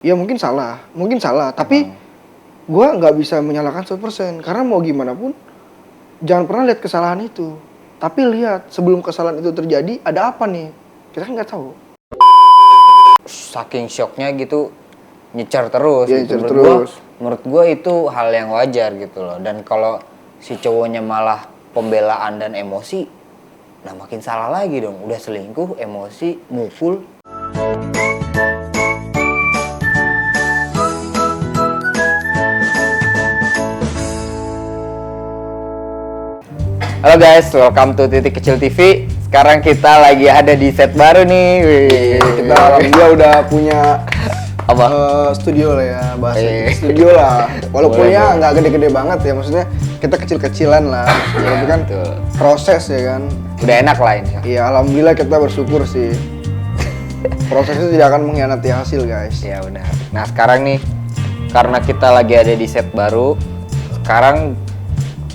Ya mungkin salah, tapi gue nggak bisa menyalahkan 100% karena mau gimana pun jangan pernah lihat kesalahan itu, tapi lihat sebelum kesalahan itu terjadi ada apa nih, kita kan nggak tahu. Saking shocknya gitu nyecer terus, Ya, gitu. nyecer terus. Menurut gue itu hal yang wajar gitu loh. Dan kalau si cowoknya malah pembelaan dan emosi, nah makin salah lagi dong. Udah selingkuh, emosi, mukul. Halo guys, welcome to Titik Kecil TV. Sekarang kita lagi ada di set baru nih. Wih. Kita alhamdulillah udah punya Apa? Studio lah ya, bahasa studio lah. Walaupun Boleh, ya boleh. nggak gede-gede banget ya, maksudnya kita kecil-kecilan lah. Tapi kan betul. proses ya kan. Udah enak lah ini. Iya, alhamdulillah kita bersyukur sih. Prosesnya tidak akan mengkhianati hasil guys. Ya benar. Nah sekarang nih, karena kita lagi ada di set baru, sekarang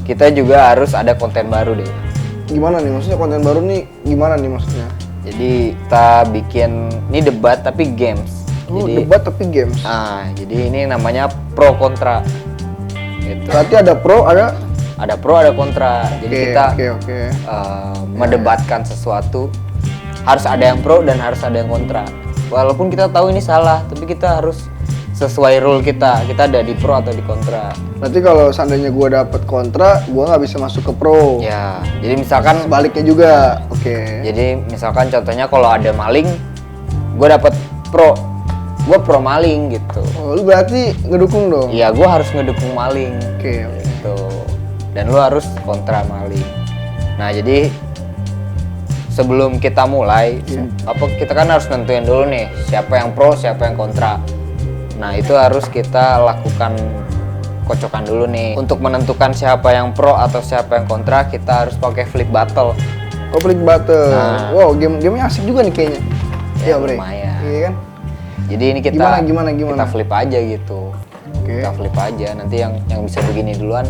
kita juga harus ada konten baru deh. Gimana nih maksudnya konten baru nih? Gimana nih maksudnya? Jadi kita bikin ini debat tapi games. Oh, Jadi debat tapi games. jadi ini namanya pro kontra. Gitu. Berarti ada pro, ada Ada pro, ada kontra. Jadi kita Oke. mendebatkan sesuatu, harus ada yang pro dan harus ada yang kontra. Walaupun kita tahu ini salah, tapi kita harus sesuai rule kita. Kita ada di pro atau di kontra. Berarti kalau seandainya gue dapet kontra, gue nggak bisa masuk ke pro. Ya, jadi misalkan Sebaliknya juga, oke. Jadi misalkan contohnya kalau ada maling, gue dapet pro, gue pro maling gitu. Oh, lu berarti ngedukung dong? Iya, gue harus ngedukung maling. Oke. Gitu. Dan lu harus kontra maling. Nah jadi sebelum kita mulai, kita kan harus nentuin dulu nih siapa yang pro, siapa yang kontra. Nah itu harus kita lakukan kocokan dulu nih. Untuk menentukan siapa yang pro atau siapa yang kontra, kita harus pakai flip battle. Oh, Flip Battle. Nah. Wow, gamenya asik juga nih kayaknya. Ya, Bre. lumayan. Iya kan? Jadi ini kita Gimana? kita flip aja gitu. Oke. Kita flip aja. Nanti yang bisa begini duluan,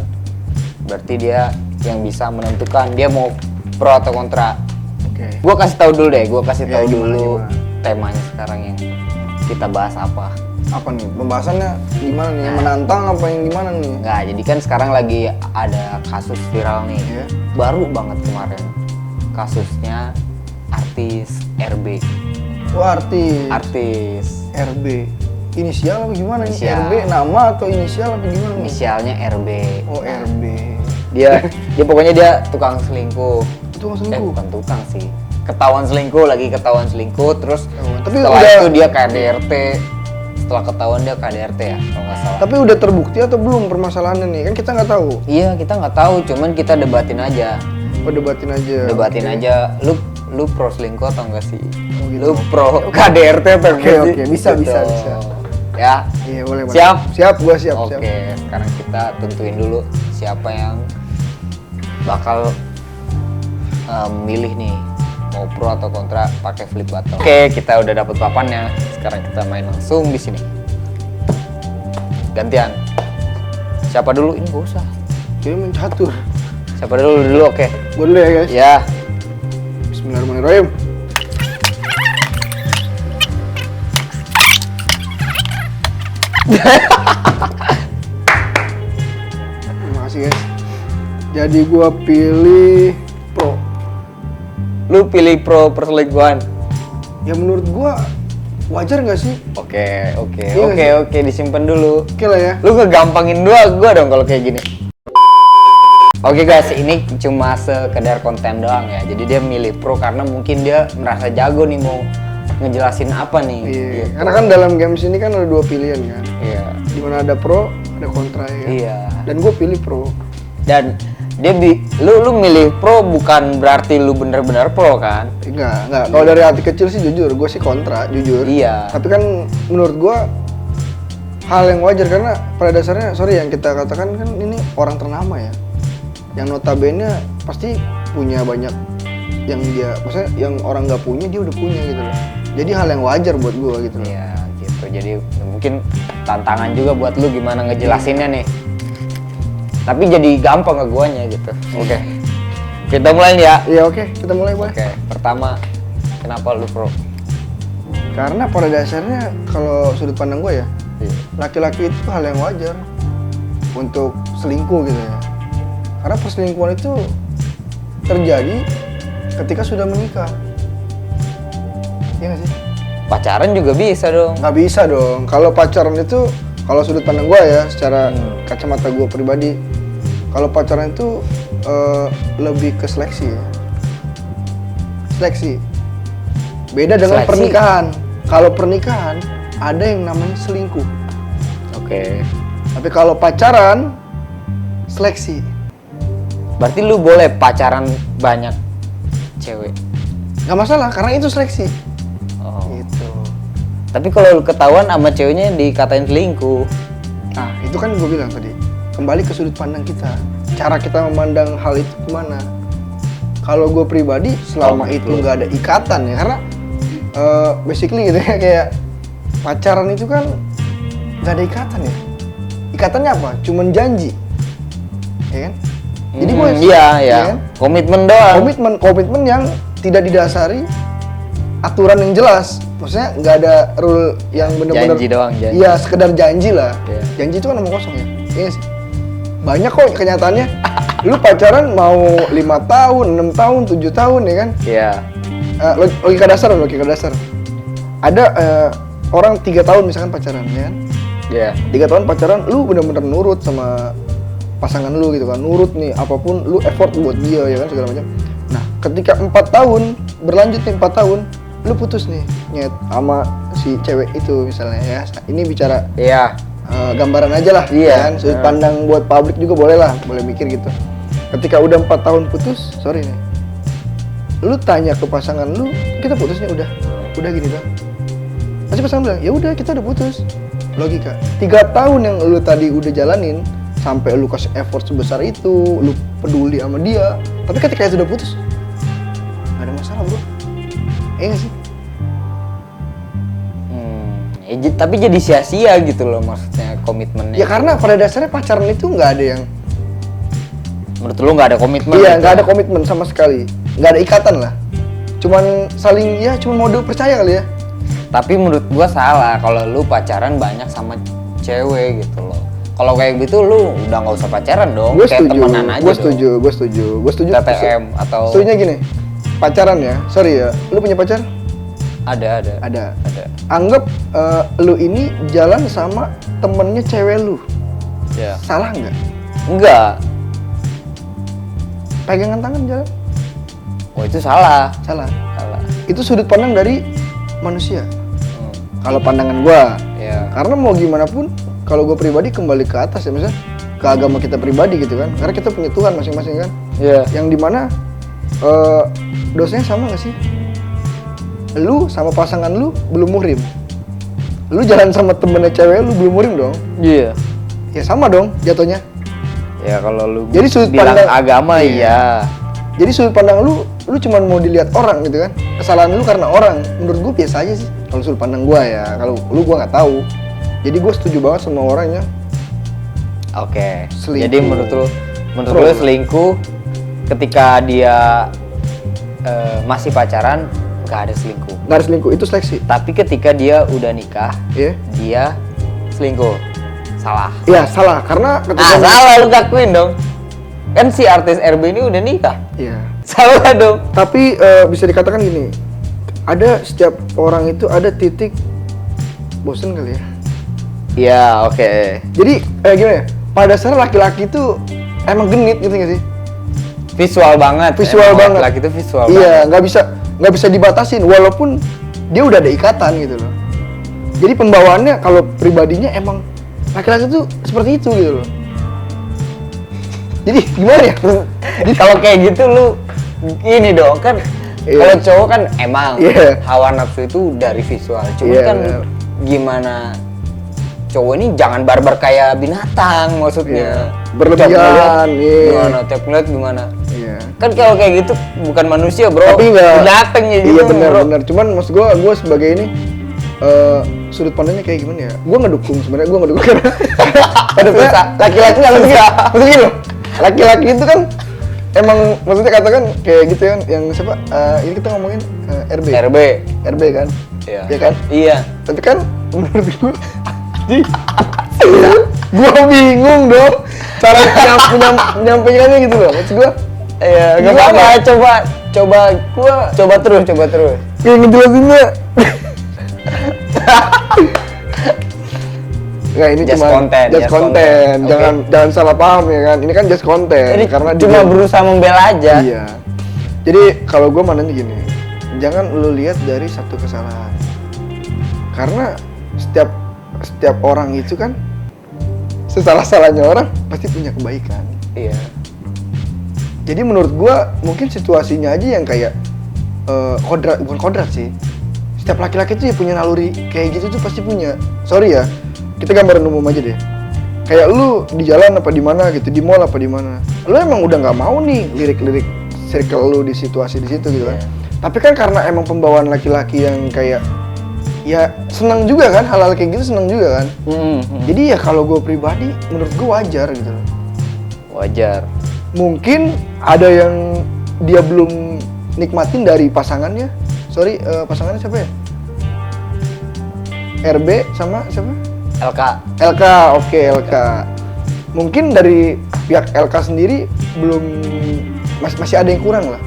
berarti dia yang bisa menentukan dia mau pro atau kontra. Oke. Gua kasih tahu dulu deh. Gua kasih Ya, tahu gimana? dulu temanya sekarang yang kita bahas apa. Apa nih? Pembahasannya gimana nih? Yang menantang apa yang gimana nih? Nggak, jadi kan sekarang lagi ada kasus viral nih. Iya. Baru banget kemarin. Kasusnya artis RB. Wah, artis. Artis. RB. Inisial apa gimana nih? Inisial. RB nama atau inisial apa gimana nih? Inisialnya RB. Oh, RB. Dia pokoknya dia tukang selingkuh. Itu nggak selingkuh? Bukan tukang sih. Ketahuan selingkuh, terus Tapi setelah udah- itu dia KDRT. Setelah ketahuan dia KDRT ya, kalau nggak salah. Tapi udah terbukti atau belum permasalahannya nih? Kan kita nggak tahu. Iya, kita nggak tahu, cuman kita debatin aja. Oh, debatin aja. Debatin Oke. aja. Lu pro selingkuh atau enggak sih? Oh, gitu. Lu pro KDRT atau Oke, enggak sih? oke. Bisa. Ya. Iya, boleh. Siap? Siap, gua siap. Oke, Siap. sekarang kita tentuin dulu siapa yang bakal milih nih mau pro atau kontra pakai flip battle. Oke, kita udah dapet papannya. Sekarang kita main langsung di sini. Gantian. Siapa dulu? Ini gak usah. Jadi main catur. Siapa dulu? Oke. Gua dulu ya, guys. Ya. Bismillahirrahmanirrahim. Terima kasih guys. Jadi gua pilih pro. Lu pilih pro perselingkuhan. Ya menurut gua wajar nggak sih? Oke, Iya nggak disimpan dulu. Oke lah ya. Lu kegampangin gua dong kalau kayak gini. Oke guys, ini cuma sekedar konten doang ya. Jadi dia milih pro karena mungkin dia merasa jago nih mau ngejelasin apa nih. Iya. gitu. Karena kan dalam games ini kan ada dua pilihan kan. Iya. Dimana ada pro, ada kontra ya. Kan? Iya. Dan gua pilih pro. Dan dia lu milih pro bukan berarti lu bener-bener pro kan? Enggak. Kalau dari hati kecil sih jujur, gua sih kontra, jujur. Iya. Tapi kan menurut gua hal yang wajar karena pada dasarnya yang kita katakan kan ini orang ternama ya. Yang notabene pasti punya banyak yang dia, maksudnya yang orang nggak punya dia udah punya gitu loh. Jadi hal yang wajar buat gua gitu loh. Iya gitu. Jadi mungkin tantangan juga buat lu gimana ngejelasinnya nih. Tapi jadi gampang ke guanya gitu. Oke. Kita mulai nih ya. Iya oke, kita mulai boleh. Oke, pertama kenapa lu pro? Karena pada dasarnya kalau sudut pandang gue ya, Iya. laki-laki itu hal yang wajar untuk selingkuh gitu ya. Karena perselingkuhan itu terjadi ketika sudah menikah. Iya nggak sih? Pacaran juga bisa dong. Nggak bisa dong. Kalau pacaran itu, kalau sudut pandang gue ya, secara kacamata gue pribadi, kalau pacaran itu lebih ke seleksi ya. Seleksi. Beda dengan Seleksi. pernikahan. Kalau pernikahan ada yang namanya selingkuh. Oke. Tapi kalau pacaran seleksi. Berarti lu boleh pacaran banyak cewek. Nggak masalah karena itu seleksi. Oh. Gitu. Tapi kalau lu ketahuan sama ceweknya dikatain selingkuh. Nah, itu kan gue bilang tadi. Kembali ke sudut pandang kita. Cara kita memandang hal itu gimana? Kalau gue pribadi, selama itu nggak ada ikatan ya. Karena basically gitu ya, kayak pacaran itu kan nggak ada ikatan ya. Ikatannya apa? Cuman janji. Ya kan? Jadi gue iya, ya. kan? Komitmen doang. Komitmen yang tidak didasari aturan yang jelas. Maksudnya nggak ada rule yang benar-benar Janji doang, janji. Iya, sekedar janji lah. Iya. Janji itu kan omong kosong ya. Iya sih. Banyak kok kenyataannya. Lu pacaran mau 5 tahun, 6 tahun, 7 tahun ya kan? Iya. Logika dasar. Ada orang 3 tahun misalkan pacaran ya kan? Iya. 3 tahun pacaran, lu benar-benar nurut sama pasangan lu gitu kan, nurut nih apapun lu effort buat dia ya kan segala macam. Nah ketika 4 tahun berlanjut nih 4 tahun lu putus nih nyet sama si cewek itu misalnya ya, ini bicara Iya. gambaran aja lah Iya. kan, sudut pandang buat publik juga boleh lah, boleh mikir gitu. Ketika udah 4 tahun putus, sorry nih, lu tanya ke pasangan lu, kita putus nih udah gini dong. Pasti pasangan bilang, ya udah kita udah putus. Logika. 3 tahun yang lu tadi udah jalanin, sampai lu kasih effort sebesar itu, lu peduli sama dia, tapi ketika itu udah putus, nggak ada masalah bro. Nggak sih? Tapi jadi sia-sia gitu loh maksudnya komitmennya. Ya karena pada dasarnya pacaran itu nggak ada yang, Menurut lu nggak ada komitmen? iya gitu? nggak ada komitmen sama sekali, nggak ada ikatan lah. Cuman saling ya, cuma mode percaya kali ya. Tapi menurut gua salah kalau lu pacaran banyak sama cewek gitu loh. Kalau kayak gitu lu udah nggak usah pacaran dong, Gue kayak setuju, temenan aja gue dong. setuju. TTM atau Setujunya gini, pacaran ya, sorry ya, lu punya pacar? ada. Ada. Anggap lu ini jalan sama temennya cewek lu, Ya. salah nggak? Enggak. Pegangan tangan jalan, Oh itu salah. salah. Salah. Itu sudut pandang dari manusia. Hmm. Kalau pandangan gua, Ya. karena mau gimana pun, kalau gua pribadi kembali ke atas ya, misalnya ke agama kita pribadi gitu kan, karena kita punya Tuhan masing-masing kan, Iya. yang dimana dosanya sama nggak sih? Lu sama pasangan lu belum muhrim, lu jalan sama temennya cewek lu belum muhrim dong, Iya. ya sama dong jatuhnya. Ya kalau lu Jadi sudut bilang pandang- agama Iya. iya. Jadi sudut pandang lu cuma mau dilihat orang gitu kan, kesalahan lu karena orang. Menurut gua biasa aja sih kalau sudut pandang gua ya, kalau lu gua nggak tahu. Jadi gua setuju banget sama orang yang Oke. Selingkuh. Jadi menurut lu Pro. selingkuh ketika dia masih pacaran nggak ada selingkuh. nggak ada selingkuh, itu seleksi. Tapi ketika dia udah nikah, Iya. dia selingkuh. Salah. Iya salah, karena ketika Salah lu ngakuin dong. Kan si artis RB ini udah nikah. Iya. Salah dong. Tapi bisa dikatakan gini, ada setiap orang itu ada titik bosen kali ya. Iya, oke. Jadi gimana ya? Pada dasarnya laki-laki itu emang genit gitu nggak sih? Visual banget. Visual Emang banget. Laki itu visual banget. Iya, nggak bisa dibatasin walaupun dia udah ada ikatan gitu loh. Jadi pembawaannya kalau pribadinya emang laki-laki tuh seperti itu gitu loh. Jadi gimana ya? Jadi kalau kayak gitu lu ini dong kan. Iya. Kalau cowok kan emang Iya. hawa nafsu itu dari visual. Cuma Iya, kan bener. gimana cowok ini jangan barbar kayak binatang maksudnya. Iya. Berlebihan, Tiap ngeliat iya. Gimana? Tiap ngeliat gimana? Iya. Kan kalau kayak gitu bukan manusia bro. Tapi nggak. Binatang ya gitu Iya bro. benar. Cuman maksud gue sebagai ini sudut pandangnya kayak gimana ya? Gue ngedukung sebenarnya, gue ngedukung karena pada dasarnya laki-laki nggak lebih. Maksudnya gini loh, laki-laki itu kan emang maksudnya katakan kayak gitu kan yang siapa ini kita ngomongin RB RB kan Iya. ya kan Iya. tapi kan menurut gue bingung dong cara menyampaikannya gitu loh maksud gue Iya, nggak Gimana? apa-apa. Coba terus. kayak ngejelasinnya nggak ini Just cuma content, just just content. content. Jangan salah paham ya kan ini kan just content Jadi karena cuma dia- berusaha membela aja. Iya. Jadi kalau gue mananya gini, jangan lu lihat dari satu kesalahan. Karena setiap orang itu kan sesalah-salahnya orang pasti punya kebaikan. Iya. Jadi menurut gue mungkin situasinya aja yang kayak bukan kodrat sih. Setiap laki-laki tuh ya punya naluri kayak gitu tuh pasti punya. Sorry ya, kita gambaran umum aja deh. Kayak lu di jalan apa di mana gitu, di mall apa di mana. Lu emang udah nggak mau nih lirik-lirik circle lu di situasi di situ gitu kan. Tapi kan karena emang pembawaan laki-laki yang kayak ya senang juga kan hal-hal kayak gitu senang juga kan. Jadi ya kalau gue pribadi menurut gue wajar gitu loh. Wajar. Mungkin ada yang dia belum nikmatin dari pasangannya. Sorry, pasangannya siapa ya? RB sama siapa? LK, oke LK. Mungkin dari pihak LK sendiri belum masih ada yang kurang lah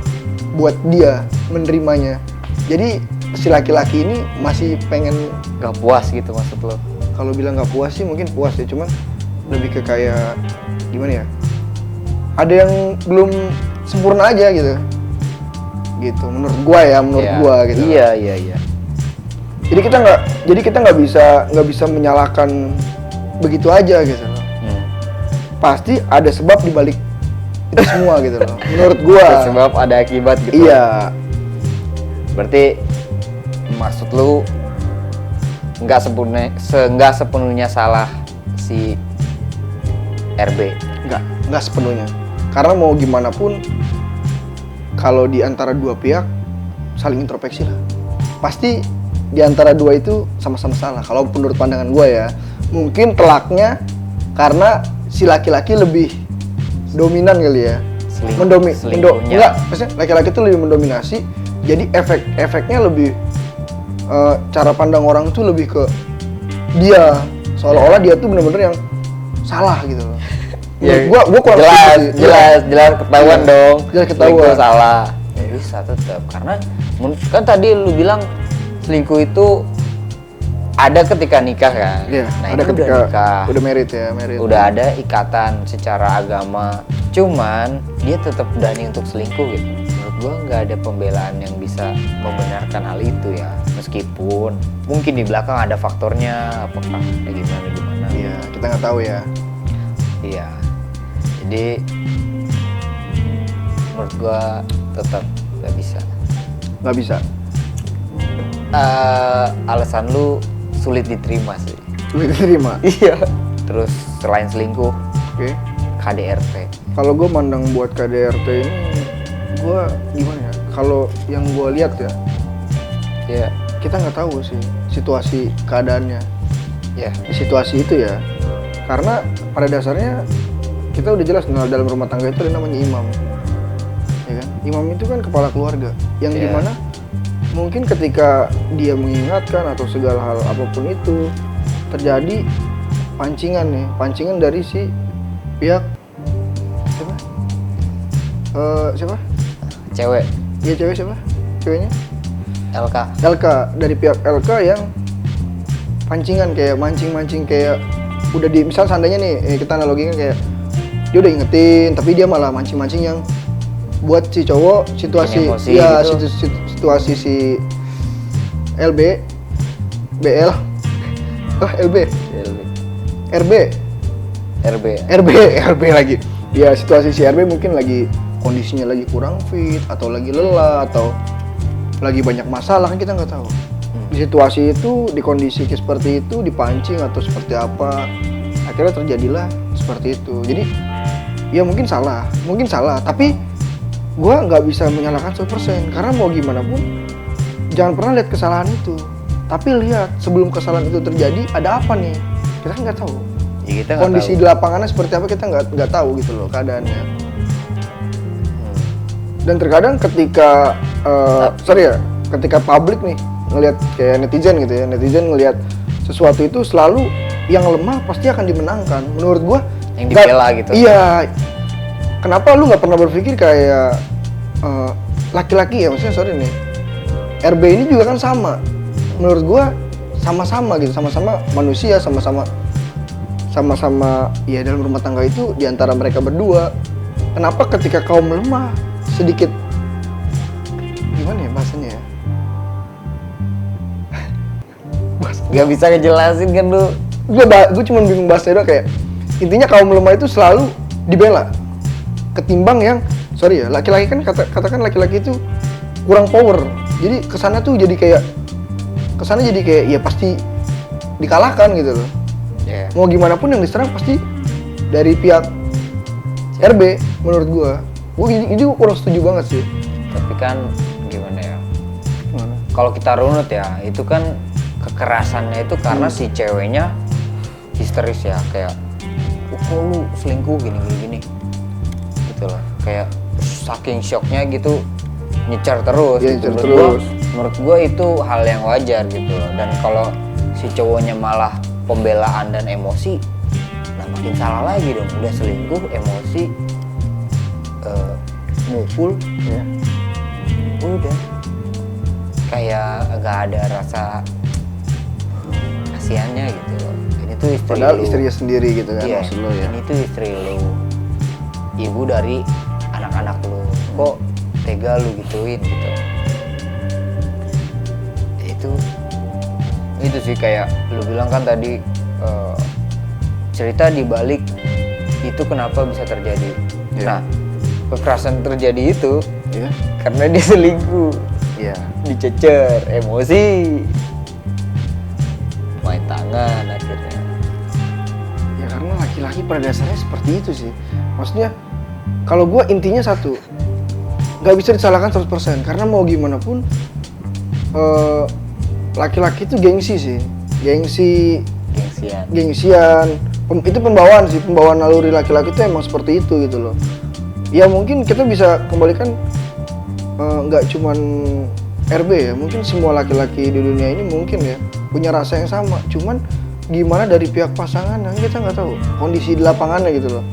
buat dia menerimanya. Jadi si laki-laki ini masih pengen Gak puas gitu maksud lo? kalau bilang nggak puas sih mungkin puas ya, cuman lebih ke kayak gimana ya? Ada yang belum sempurna aja gitu. Gitu menurut gua ya, gua gitu. Iya. Jadi kita nggak bisa menyalahkan begitu aja gitu loh. Pasti ada sebab di balik itu semua gitu loh. Menurut gua. Sebab ada akibat gitu. Iya. Berarti maksud lu nggak sepenuhnya salah si RB. Nggak sepenuhnya. Karena mau gimana pun kalau di antara dua pihak saling introspeksi lah. Pasti di antara dua itu sama-sama salah. Kalau menurut pandangan gue ya, mungkin telaknya karena si laki-laki lebih dominan kali ya. Enggak, maksudnya laki-laki itu lebih mendominasi. Jadi efeknya lebih cara pandang orang tuh lebih ke dia seolah-olah dia tuh benar-benar yang salah gitu loh. Ya, Gua kurang jelas ketahuan Iya, dong. jelas ketahuan. Selingkuh salah. Ya bisa tetap karena kan tadi lu bilang selingkuh itu ada ketika nikah kan. Iya, Nah, ada ini ketika udah nikah. udah married ya, married. Udah ada ikatan secara agama. Cuman dia tetap berani untuk selingkuh gitu. Menurut gua nggak ada pembelaan yang bisa membenarkan hal itu ya. Meskipun mungkin di belakang ada faktornya, apakah ada gimana. Iya, kita nggak tahu ya. Iya. Jadi menurut gua tetap nggak bisa. Nggak bisa. Alasan lu sulit diterima sih. Lu diterima. Iya. Terus selain selingkuh, Oke. KDRT. Kalau gue mandang buat KDRT ini, gue gimana ya? Kalau yang gue lihat ya, Iya. kita nggak tahu sih situasi keadaannya Iya. di situasi itu ya. Karena pada dasarnya kita udah jelas dalam rumah tangga itu ada namanya imam, ya kan? Imam itu kan kepala keluarga, yang Iya. dimana mungkin ketika dia mengingatkan atau segala hal apapun itu terjadi pancingan dari si pihak siapa? Cewek. Iya cewek siapa? Ceweknya? LK. Dari pihak LK yang pancingan kayak mancing kayak udah di misal seandainya nih kita analogikan kayak dia udah ingetin tapi dia malah mancing yang buat si cowok situasi emosi ya gitu. situasi si LB BL LB RB RB lagi ya situasi si RB mungkin lagi kondisinya lagi kurang fit atau lagi lelah atau lagi banyak masalah kan kita nggak tahu di situasi itu di kondisi seperti itu dipancing atau seperti apa akhirnya terjadilah seperti itu. Jadi ya mungkin salah tapi gue nggak bisa menyalahkan 100% karena mau gimana pun jangan pernah lihat kesalahan itu tapi lihat sebelum kesalahan itu terjadi ada apa nih kita kan nggak tahu Ya, kita nggak kondisi tahu. di lapangannya seperti apa kita nggak tahu gitu loh keadaannya Dan terkadang ketika ketika publik nih ngelihat kayak netizen gitu ya, netizen ngelihat sesuatu itu selalu yang lemah pasti akan dimenangkan. Menurut gua yang dibela gitu. Iya. Kenapa lu nggak pernah berpikir kayak laki-laki ya, maksudnya sorry nih, RB ini juga kan sama. Menurut gua sama-sama gitu, sama-sama manusia, sama-sama ya dalam rumah tangga itu diantara mereka berdua. Kenapa ketika kaum lemah sedikit gimana ya bahasanya ya? Gak bisa ngejelasin kan lu. Gue cuma bingung bahasanya doang, kayak intinya kaum lemah itu selalu dibela ketimbang yang sorry ya, laki-laki kan katakan laki-laki itu kurang power, jadi kesana jadi kayak ya pasti dikalahkan gitu loh. Mau gimana pun yang diserang pasti dari pihak RB. Menurut gue kurang setuju banget sih. Tapi kan gimana ya, kalau kita runut ya, itu kan kekerasannya itu karena si ceweknya histeris ya, kayak kok lu selingkuh gini gitu loh, kayak saking shocknya gitu nyecar terus ya, gitu. Menurut gua itu hal yang wajar gitu loh. Dan kalau si cowoknya malah pembelaan dan emosi, nah makin salah lagi dong. Udah selingkuh, emosi, mukul ya, udah kayak gak ada rasa kasihannya gitu loh. Ini tuh istri padahal lu, istrinya sendiri gitu kan, iya, maksud lo ya. ini tuh istri lu, ibu dari anak-anak lu, kok tega lu gituin gitu. Itu sih kayak lu bilang kan tadi, cerita di balik itu kenapa bisa terjadi. Nah, kekerasan terjadi itu karena dia selingkuh, dicecer, emosi, main tangan akhirnya. Ya karena laki-laki pada dasarnya seperti itu sih. Maksudnya kalau gue intinya satu, nggak bisa disalahkan 100% karena mau gimana pun laki-laki itu gengsi sih, gengsian. Itu pembawaan naluri laki-laki itu emang seperti itu gitu loh. Ya mungkin kita bisa kembalikan nggak cuman RB ya, mungkin semua laki-laki di dunia ini mungkin ya punya rasa yang sama. Cuman gimana dari pihak pasangan yang kita nggak tahu, kondisi di lapangannya gitu loh,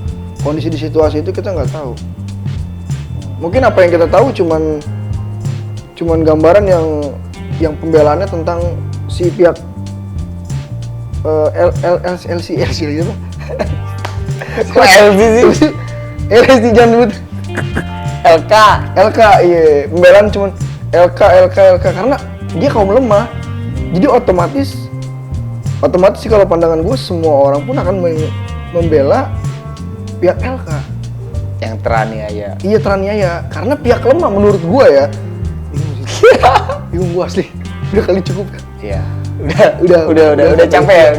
kondisi di situasi itu kita nggak tahu. Mungkin apa yang kita tahu cuman gambaran yang pembelaannya tentang si pihak LC apa? Kok LC sih? LC jangan sebut. LK iya, pembelaan cuman LK karena dia kaum lemah. Jadi otomatis sih kalau pandangan gue semua orang pun akan membela pihak LK yang teraniaya. Iya, teraniaya karena pihak lemah menurut gue ya. Bingung gue asli. Udah kali cukup kan? Iya. Udah capek ya,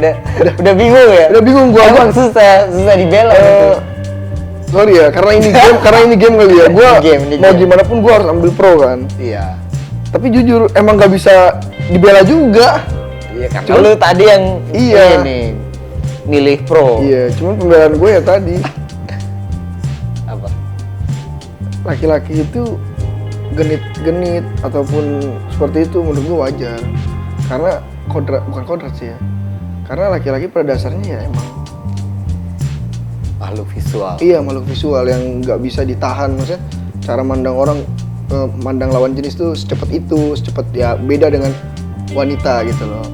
udah bingung ya. Udah bingung gue. Emang susah dibela gitu. Sorry ya, karena ini game kali ya. Gue mau gimana pun gue harus ambil pro kan. Iya. Tapi jujur emang gak bisa dibela juga. Iya, karena lu tadi yang ini milih pro. Iya, cuman pembelaan gue ya tadi. Apa? Laki-laki itu genit ataupun seperti itu menurut gue wajar. Karena bukan kodrat sih ya. Karena laki-laki pada dasarnya ya emang makhluk visual. Iya, makhluk visual yang nggak bisa ditahan. Maksudnya cara mandang lawan jenis tuh secepat ya, beda dengan wanita gitu loh.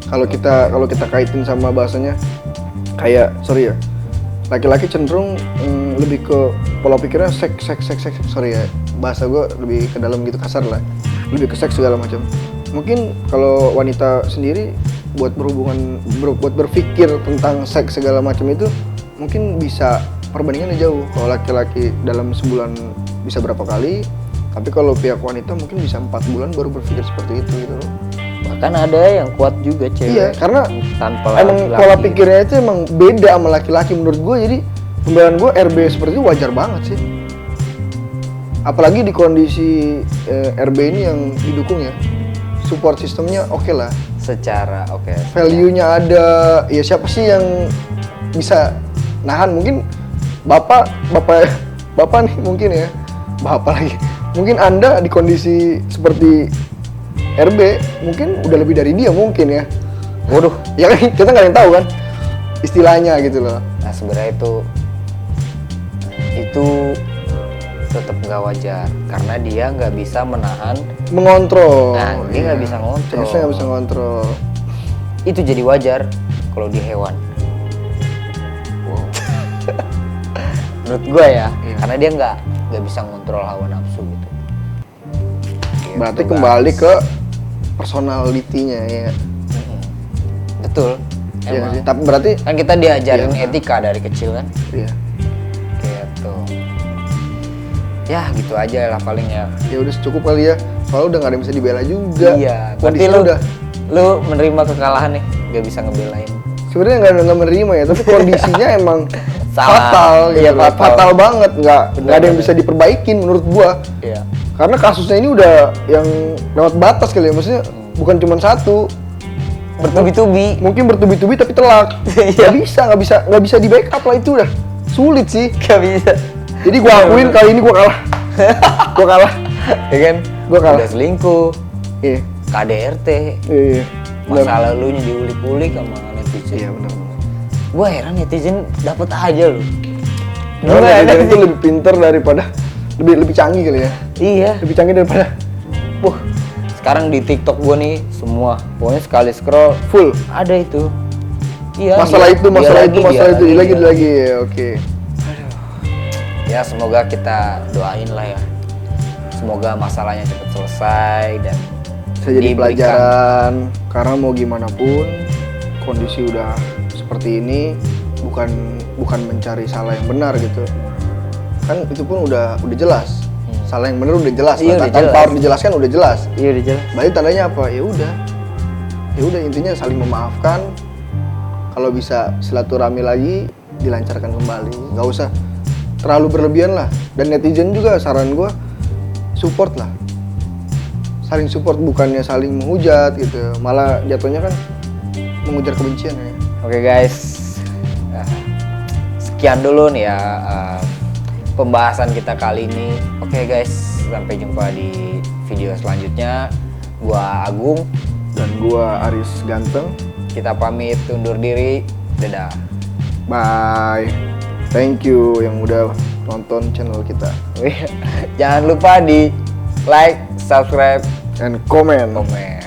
Kalau kita kaitin sama bahasanya kayak sorry ya, laki-laki cenderung lebih ke pola pikirnya seks, sorry ya, bahasa gue lebih ke dalam gitu, kasar lah, lebih ke seks segala macam. Mungkin kalau wanita sendiri buat berpikir tentang seks segala macam itu mungkin bisa perbandingannya jauh. Kalau laki-laki dalam sebulan bisa berapa kali, tapi kalau pihak wanita mungkin bisa 4 bulan baru berpikir seperti itu gitu loh. Bahkan ada yang kuat juga cewek. Iya, karena tanpa emang laki-laki. pola pikirnya itu emang beda sama laki-laki menurut gue. Jadi pembelaan gue RB seperti itu wajar banget sih. Apalagi di kondisi RB ini yang didukung ya, support sistemnya oke lah. Secara oke. Value-nya ada. Ya siapa sih yang bisa nahan? Mungkin bapak nih mungkin ya. Bapak lagi. Mungkin Anda di kondisi seperti RB mungkin udah lebih dari dia mungkin ya. Waduh. Ya kan kita nggak ada yang tahu kan istilahnya gitu loh. Nah sebenarnya itu tetap nggak wajar karena dia nggak bisa menahan. Mengontrol. Nah dia nggak bisa ngontrol. Harusnya nggak bisa ngontrol. Itu jadi wajar kalau di hewan. Wow. Menurut gue ya, Iya. karena dia nggak bisa ngontrol hawa nafsu gitu. Berarti Gitu, kembali guys. ke personality-nya ya. Betul. Iya Emang. sih. Tapi berarti Kan kita diajarin Iya. etika dari kecil kan. iya. Gitu. Ya gitu aja lah paling ya. Ya udah cukup kali ya. Soalnya udah nggak ada yang bisa dibela juga. Iya. Berarti Kondisinya udah. lu menerima kekalahan nih, nggak bisa ngebelain. Sebenarnya nggak menerima ya, tapi kondisinya emang Salah. fatal, Iya, gitu. fatal. Fatal banget, nggak ada yang bener. bisa diperbaikin menurut gua. Iya. Karena kasusnya ini udah yang lewat batas kali ya, maksudnya bukan cuma satu, Bertubi-tubi. mungkin bertubi-tubi tapi telak. Iya. nggak bisa di backup lah, itu udah sulit sih. Gak bisa. Jadi gua akuin kali ini gua kalah. Gua kalah. Ya kan? Gua kalah. Udah selingkuh, Iya, KDRT, iya. masa lalunya diulik-ulik sama netizen. Iya benar. Gua heran netizen dapat aja loh. Karena Gimana netizen itu sih? lebih pinter daripada lebih canggih kali ya. Iya. Lebih canggih daripada Sekarang di TikTok gua nih semua, pokoknya sekali scroll full. ada itu. Iya. Masalah dia- itu, dia masalah lagi, itu, masalah dia itu, lagi, dia lagi. Ya, oke. Ya semoga kita doain lah ya. Semoga masalahnya cepat selesai dan Bisa jadi diberikan- pelajaran. Karena mau gimana pun kondisi udah seperti ini, bukan mencari salah yang benar gitu. Kan itu pun udah jelas. Salah yang benar udah jelas. Iya, lah. udah Tanpa jelas. harus dijelaskan udah jelas. Iya udah jelas. Berarti tandanya apa? Ya udah intinya saling memaafkan. Kalau bisa silaturahmi lagi, dilancarkan kembali. Nggak usah terlalu berlebihan lah. Dan netizen juga saran gue support lah. Saling support, bukannya saling menghujat gitu. Malah jatuhnya kan mengujar kebencian ya. Oke guys, Nah, sekian dulu nih ya pembahasan kita kali ini. Oke guys, sampai jumpa di video selanjutnya. Gua Agung, Dan gue Aris Ganteng. kita pamit undur diri. Dadah. Bye. Thank you yang udah nonton channel kita. Jangan lupa di like, subscribe, And comment. komen.